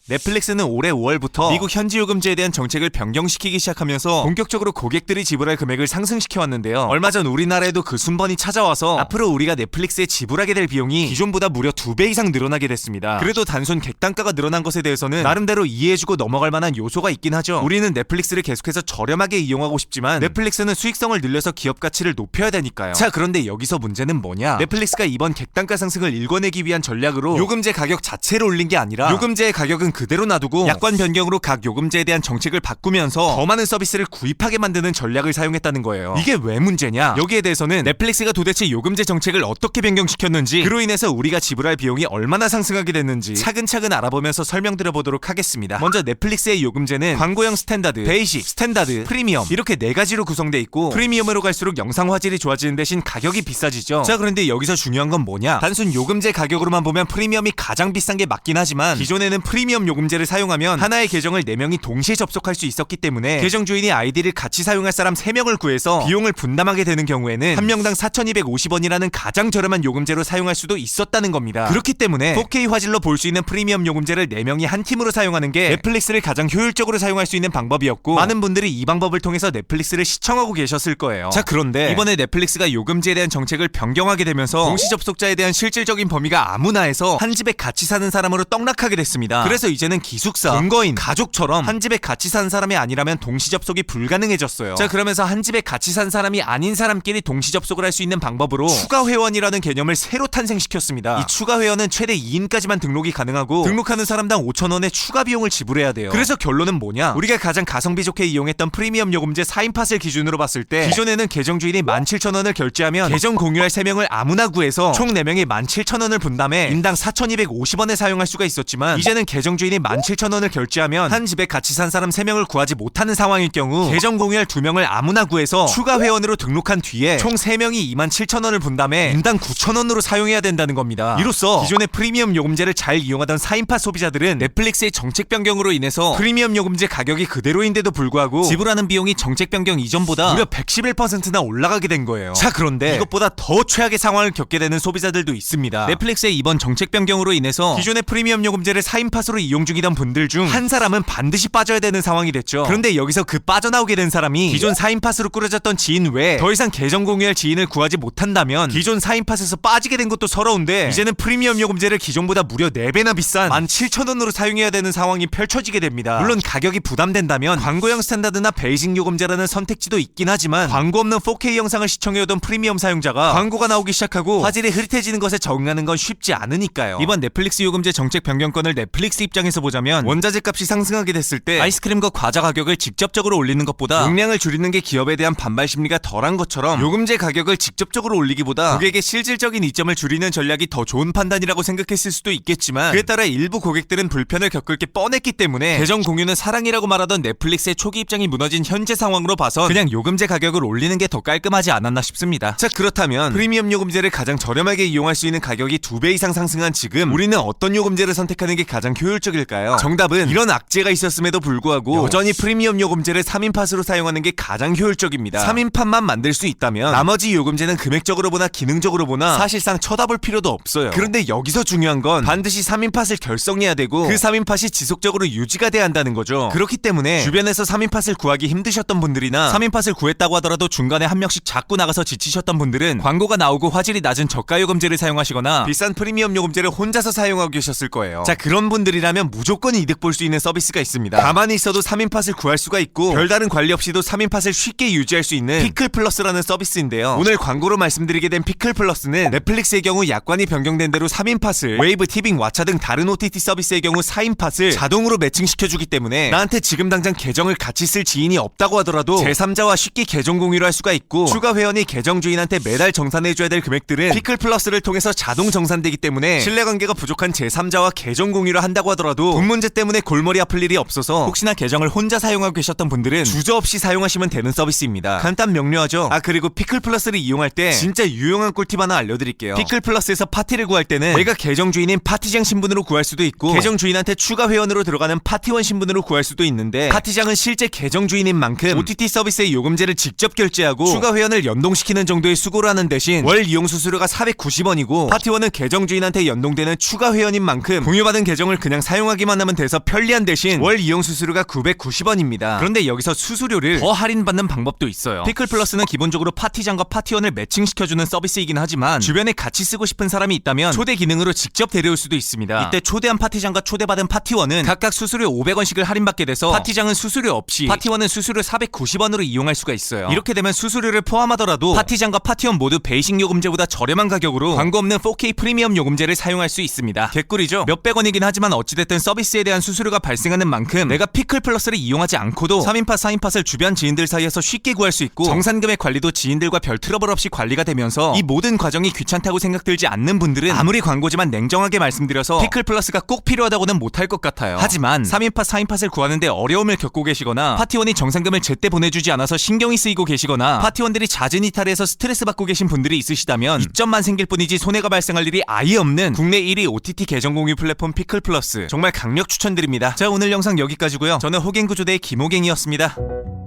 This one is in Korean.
넷플릭스는 올해 5월부터 미국 현지 요금제에 대한 정책을 변경시키기 시작하면서 본격적으로 고객들이 지불할 금액을 상승시켜왔는데요. 얼마 전 우리나라에도 그 순번이 찾아와서 앞으로 우리가 넷플릭스에 지불하게 될 비용이 기존보다 무려 2배 이상 늘어나게 됐습니다. 그래도 단순 객단가가 늘어난 것에 대해서는 나름대로 이해해주고 넘어갈 만한 요소가 있긴 하죠. 우리는 넷플릭스를 계속해서 저렴하게 이용하고 싶지만 넷플릭스는 수익성을 늘려서 기업 가치를 높여야 되니까요. 자, 그런데 여기서 문제는 뭐냐? 넷플릭스가 이번 객단가 상승을 일궈내기 위한 전략으로 요금제 가격 자체를 올린 게 아니라 요금제의 가격은 그대로 놔두고 약관 변경으로 각 요금제에 대한 정책을 바꾸면서 더 많은 서비스를 구입하게 만드는 전략을 사용했다는 거예요. 이게 왜 문제냐? 여기에 대해서는 넷플릭스가 도대체 요금제 정책을 어떻게 변경시켰는지, 그로 인해서 우리가 지불할 비용이 얼마나 상승하게 됐는지 차근차근 알아보면서 설명드려보도록 하겠습니다. 먼저 넷플릭스의 요금제는 광고형 스탠다드, 베이식, 스탠다드, 프리미엄 이렇게 4가지로 구성돼 있고, 프리미엄으로 갈수록 영상 화질이 좋아지는 대신 가격이 비싸지죠. 자, 그런데 여기서 중요한 건 뭐냐? 단순 요금제 가격으로만 보면 프리미엄이 가장 비싼 게 맞긴 하지만 기존에는 프리미엄 요금제를 사용하면 하나의 계정을 4명이 동시에 접속할 수 있었기 때문에 계정 주인이 아이디를 같이 사용할 사람 3명을 구해서 비용을 분담하게 되는 경우에는 한 명당 4,250원이라는 가장 저렴한 요금제로 사용할 수도 있었다는 겁니다. 그렇기 때문에 4K 화질로 볼 수 있는 프리미엄 요금제를 4명이 한 팀으로 사용하는 게 넷플릭스를 가장 효율적으로 사용할 수 있는 방법이었고, 많은 분들이 이 방법을 통해서 넷플릭스를 시청하고 계셨을 거예요. 자, 그런데 이번에 넷플릭스가 요금제에 대한 정책을 변경하게 되면서 동시 접속자에 대한 실질적인 범위가 아무나에서 한 집에 같이 사는 사람으로 떡락하게 됐습니다. 그래서 이제는 기숙사, 동거인, 가족처럼 한 집에 같이 사는 사람이 아니라면 동시 접속이 불가능해졌어요. 자, 그러면서 한 집에 같이 산 사람이 아닌 사람끼리 동시 접속을 할 수 있는 방법으로 추가 회원이라는 개념을 새로 탄생시켰습니다. 이 추가 회원은 최대 2인까지만 등록이 가능하고 등록하는 사람당 5,000원의 추가 비용을 지불해야 돼요. 그래서 결론은 뭐냐? 우리가 가장 가성비 좋게 이용했던 프리미엄 요금제 4인 팟을 기준으로 봤을 때 기존에는 계정 주인이 17,000원을 결제하면 계정 공유할 3명을 아무나 구해서 총 4명이 17,000원을 분담해 인당 4,250원에 사용할 수가 있었지만, 이제는 계정 주인이 17,000원을 결제하면 한 집에 같이 산 사람 3명을 구하지 못하는 상황일 경우 계정 공유할 2명을 아무나 구해서 추가 회원으로 등록한 뒤에 총 3명이 27,000원을 분담해 인당 9,000원으로 사용해야 된다는 겁니다. 이로써 기존의 프리미엄 요금제를 잘 이용하던 4인팟 소비자들은 넷플릭스의 정책 변경으로 인해서 프리미엄 요금제 가격이 그대로인데도 불구하고 지불하는 비용이 정책 변경 이전보다 무려 111%나 올라가게 된 거예요. 자, 그런데 이것보다 더 최악의 상황을 겪게 되는 소비자들도 있습니다. 넷플릭스의 이번 정책 변경으로 인해서 기존의 프리미엄 요금제를 4인팟으로 이용 중이던 분들 중 한 사람은 반드시 빠져야 되는 상황이 됐죠. 그런데 여기서 그 빠져나오게 된 사람이 기존 4인팟으로 꾸려졌던 지인 외에 더 이상 계정 공유할 지인을 구하지 못한다면 기존 4인팟에서 빠지게 된 것도 서러운데, 이제는 프리미엄 요금제를 기존보다 무려 4배나 비싼 17,000원으로 사용해야 되는 상황이 펼쳐지게 됩니다. 물론 가격이 부담된다면 광고형 스탠다드나 베이직 요금제라는 선택지도 있긴 하지만, 광고 없는 4K 영상을 시청해오던 프리미엄 사용자가 광고가 나오기 시작하고 화질이 흐릿해지는 것에 적응하는 건 쉽지 않으니까요. 이번 넷플릭스 요금제 정책 변경권을 넷플릭스 입장에서 보자면, 원자재 값이 상승하게 됐을 때 아이스크림과 과자 가격을 직접적으로 올리는 것보다 용량을 줄이는 게 기업에 대한 반발 심리가 덜한 것처럼 요금제 가격을 직접적으로 올리기보다 고객의 실질적인 이점을 줄이는 전략이 더 좋은 판단이라고 생각했을 수도 있겠지만, 그에 따라 일부 고객들은 불편을 겪을 게 뻔했기 때문에 계정 공유는 사랑이라고 말하던 넷플릭스의 초기 입장이 무너진 현재 상황으로 봐선 그냥 요금제 가격을 올리는 게 더 깔끔하지 않았나 싶습니다. 자, 그렇다면 프리미엄 요금제를 가장 저렴하게 이용할 수 있는 가격이 2배 이상 상승한 지금 우리는 어떤 요금제를 선택하는 게 가장 효율적일까요? 정답은 이런 악재가 있었음에도 불구하고 여전히 프리미엄 요금제를 3인팟으로 사용하는 게 가장 효율적입니다. 3인팟만 만들 수 있다면 나머지 요금제는 금액적으로 보나 기능적으로 보나 사실상 쳐다볼 필요도 없어요. 그런데 여기서 중요한 건 반드시 3인팟을 결성해야 되고 그 3인팟이 지속적으로 유지가 돼야 한다는 거죠. 그렇기 때문에 주변에서 3인팟을 구하기 힘드셨던 분들이나 3인팟을 구했다고 하더라도 중간에 한 명씩 자꾸 나가서 지치셨던 분들은 광고가 나오고 화질이 낮은 저가 요금제를 사용하시거나 비싼 프리미엄 요금제를 혼자서 사용하고 계셨을 거예요. 자, 그런 분들이라면 무조건 이득 볼 수 있는 서비스가 있습니다. 가만히 있어도 3인팟을 구할 수가 있고 별다른 관리 없이도 3인팟을 쉽게 유지할 수 있는 피클 플러스라는 서비스인데요. 오늘 광고로 말씀드리게 된 피클 플러스는 넷플릭스의 경우 약관이 변경된 대로 3인팟을, 웨이브, 티빙, 왓챠 등 다른 OTT 서비스의 경우 4인팟을 자동으로 매칭시켜주기 때문에 나한테 지금 당장 계정을 같이 쓸 지인이 없다고 하더라도 제3자와 쉽게 계정 공유를 할 수가 있고, 추가 회원이 계정 주인한테 매달 정산해줘야 될 금액들은 피클 플러스를 통해서 자동 정산되기 때문에 신뢰관계가 부족한 제3자와 계정 공유를 한다고 하더라도 돈 문제 때문에 골머리 아플 일이 없어서 혹시나 계정을 혼자 사용하고 계셨던 분들은 주저없이 사용하시면 되는 서비스입니다. 간단 명료하죠? 그리고 피클 플러스를 이용할 때 진짜 유용한 꿀팁 하나 알려드릴게요. 피클 플러스에서 파티를 구할 때는 내가 계정 주인인 파티장 신분으로 구할 수도 있고, 계정 주인한테 추가 회원으로 들어가는 파티원 신분으로 구할 수도 있는데, 파티장은 실제 계정 주인인 만큼 OTT 서비스의 요금제를 직접 결제하고 추가 회원을 연동시키는 정도의 수고를 하는 대신 월 이용 수수료가 490원이고, 파티원은 계정 주인한테 연동되는 추가 회원인 만큼 공유받은 계정을 그냥 사용 사용하기만 하면 돼서 편리한 대신 월 이용 수수료가 990원입니다. 그런데 여기서 수수료를 더 할인받는 방법도 있어요. 피클 플러스는 기본적으로 파티장과 파티원을 매칭시켜주는 서비스이긴 하지만 주변에 같이 쓰고 싶은 사람이 있다면 초대 기능으로 직접 데려올 수도 있습니다. 이때 초대한 파티장과 초대받은 파티원은 각각 수수료 500원씩을 할인받게 돼서 파티장은 수수료 없이, 파티원은 수수료 490원으로 이용할 수가 있어요. 이렇게 되면 수수료를 포함하더라도 파티장과 파티원 모두 베이직 요금제보다 저렴한 가격으로 광고 없는 4K 프리미엄 요금제를 사용할 수 있습니다. 개꿀이죠? 몇백 원이긴 하지만 어찌됐든 서비스에 대한 수수료가 발생하는 만큼 내가 피클 플러스를 이용하지 않고도 3인팟 4인팟을 주변 지인들 사이에서 쉽게 구할 수 있고 정산금의 관리도 지인들과 별 트러블 없이 관리가 되면서 이 모든 과정이 귀찮다고 생각들지 않는 분들은 아무리 광고지만 냉정하게 말씀드려서 피클 플러스가 꼭 필요하다고는 못할 것 같아요. 하지만 3인팟 4인팟을 구하는데 어려움을 겪고 계시거나 파티원이 정산금을 제때 보내주지 않아서 신경이 쓰이고 계시거나 파티원들이 잦은 이탈해서 스트레스 받고 계신 분들이 있으시다면 이점만 생길 뿐이지 손해가 발생할 일이 아예 없는 국내 1위 OTT 계정 공유 플랫폼 피클 플러스, 정말 강력 추천드립니다. 자, 오늘 영상 여기까지고요. 저는 호갱구조대의 김호갱이었습니다.